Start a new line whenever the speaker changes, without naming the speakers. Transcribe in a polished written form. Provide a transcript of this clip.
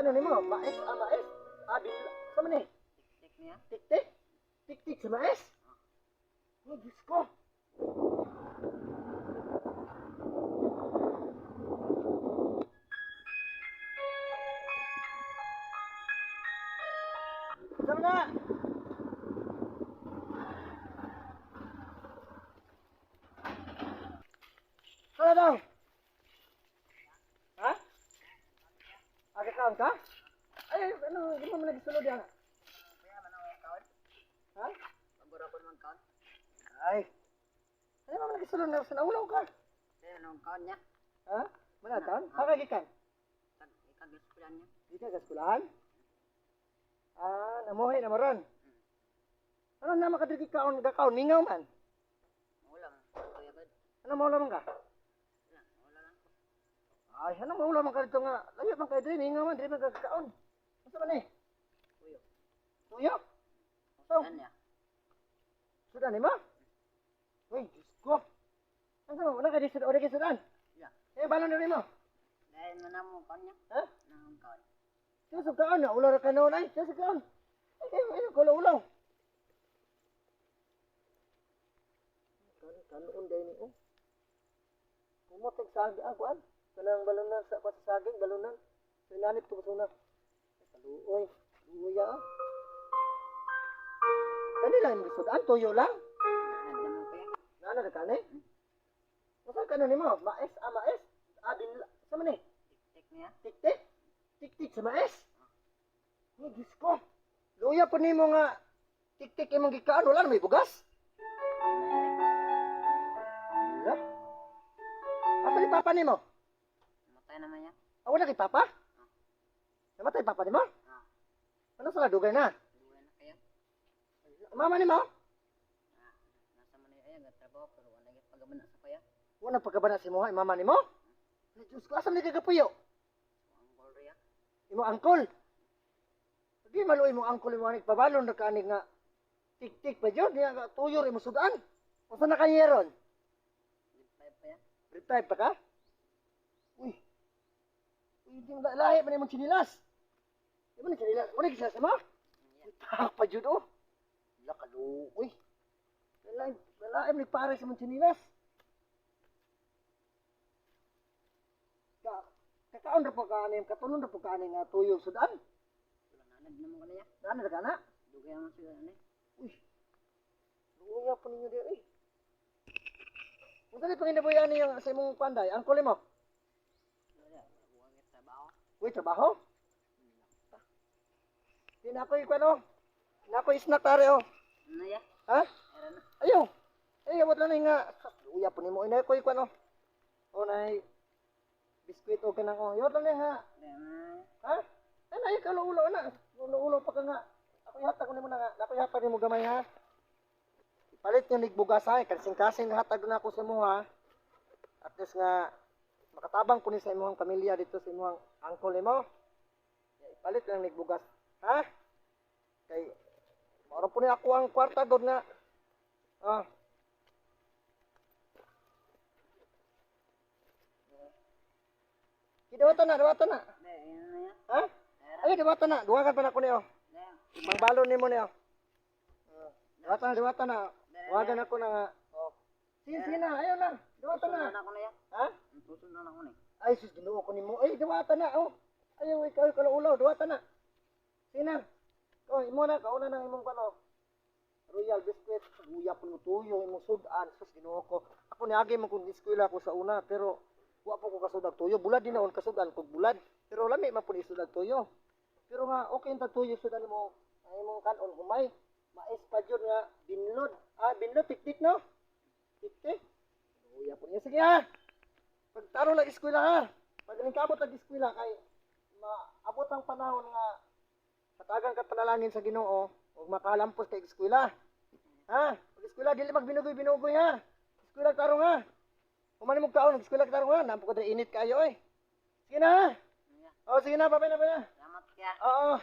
Ano ni mo? Mais, mais. Bil, sama ni?
Tik niya.
Tik-tik? Tik-tik sa mais? Oh, Diyos ko. Sama na! Sana daw? Ha? Agakaon ka? Ay, ano, di mo nagisulod yan?
Kaya man ang account.
Ha?
Pagura ko naman account.
Ay. Ano mo nagisulod na sa naulaw ka?
Kaya anong account niya?
Ha? Manatan? Pakagikan?
Ikagaskulan niya.
Di ka kaskulahan? Namuhay na maron. Ano na makadriki kaon gakaon ningaw man?
Maulam. Kuya God.
Ano maulam ka?
Wala lang ko.
Ay, ano maulam ka dito nga? Layo man kayo din, ningaw man, di man kakaon. Ano man eh?
Kuyo.
Tuyo? So,
Yan niya.
sudan ni mo? Uy, Diyos ko. Ano mo? Wala ka di sudan? Wala ka sudan?
Yeah.
Eh, balon na rin mo?
Dahil man ang account niya.
Ha?
Nang account.
Susog kaon na, ular ka noon ay. Susog kaon. Ay, kulo-ulaw. Kanoon day ni oh. Kumotag saging ako an. Kanang balunan sa saging balunan. Sinanip to suna. Kaluoy, luya. Kanila ang sudan toyo lang.
Nagdam mo kuya.
Nana na kani? Masa ka ni mo? Mais, mais. Bil, sama ni?
Tik niya.
Tik-tik. Tik-tik sa mais. Ay, Diyos ko. Luya pa ni mo nga tik-tik imong gikaan. Wala na may bugas. Wala. Asa ni papa ni mo?
Matay naman niya.
Wala kay papa? Namatay papa ni mo? Ano sa dugay na?
Duwan na kaya.
Mama ni mo?
Nasa man niya ay trabaho pero wala gyud pagabana sa kuya.
Wala pagkabana si mo ay mama ni mo? Ay, Diyos ko, asan ni kagapuyo?
Ang Korea.
Imo angkol. Di maluoy mo angkol mo anik pabalon na kanig nga tik-tik pa jud niya nga tuyo imo sudan. Unsa na kanyeron?
Live pa yan.
Reply pa ka? Uy. Uy, di mo lahi pa ni mong chinilas. Di mo ni chinilas. Wala kisa sama? Tak pa jud oh. Lakalu. Uy. Lahi mo pare sa mong chinilas. Kakaon ra po ka anim, katunon ra po ka anim nga tuyo sudan.
Wala nanad naman ko niya.
Nana ra kana?
Dugay naman sila ani.
Uy. Luya po ninyo diri. Unsa ni panginabuyan niyo sa imong panday? Angkol mo?
Wala. Wala gyud trabaho.
Uy, trabaho? Di na ako'y kwano. Na ako'y snack tare oh.
Ano ya?
Ha?
Era na.
Ayaw. Ay, abot lang nga. Luya po nimo. Inay ko'y kwano. O nay biskwit o kanang oh. Yot lang nga.
Era na.
Ha? Ay, nay ka ulo na. Ulo pa ka nga. Ako yata ko nimo na nga. Ako yata nimo gamay ha. Palit yung nigbugas ha. Kasing-kasing hatag na ako sa mo ha. At least nga makatabang po ni sa imong pamilya dito sa imong angkol mo. Palit lang nigbugas. Ha? Kay maro po ni ako ang kwarta god nga. Ah. Dawatan na.
Ano ya?
Ha? Ay, dawatan na. Duwagan pa na ko niyo. Mangbalon nimo niyo. Dawatan na. Duwagan ako na nga. Oh. Sige na, ayaw na. Dawatan na.
Ako na ya.
Ha?
Tusundan ako ni.
Ay, sus, ginuo ko nimo. Ay, dawatan na. Oh. Ayaw, ikaw ulaw. Dawatan na. Sige na. Oh, imo na. Kauna na imong pano. Royal biscuit. Luya po yung tuyo. Imong sudan. Sus, ginuo ko. Ako niagay mo kung iskwela ko sa una. Pero, wa po ko kasudag tuyo. Bulad din naon kasudan kog bulad. Pero lami man po ni sudag tuyo. Pero nga, okay yung tuyo sudan mo. Ay mong kanon humay. Mais pa dyan nga. Binlod. Binlod. Tik-tik no? Tik-tik. Luya po niya. Sige ha. Pagtaro lang eskwela ha. Pag ningkamot lang eskwela kay maabot ang panahon nga katagan ka panalangin sa Ginoo ug makalampos kay eskwela. Ha? Pag eskwela dili magbinugoy-binugoy ha. Eskwela tarong ha. Kumani mo kaon eskwela tarong ha. Nampo ko init kayo eh. Sige na ha. Oh, sige na, papay na.
Salamat kaya.
Oo.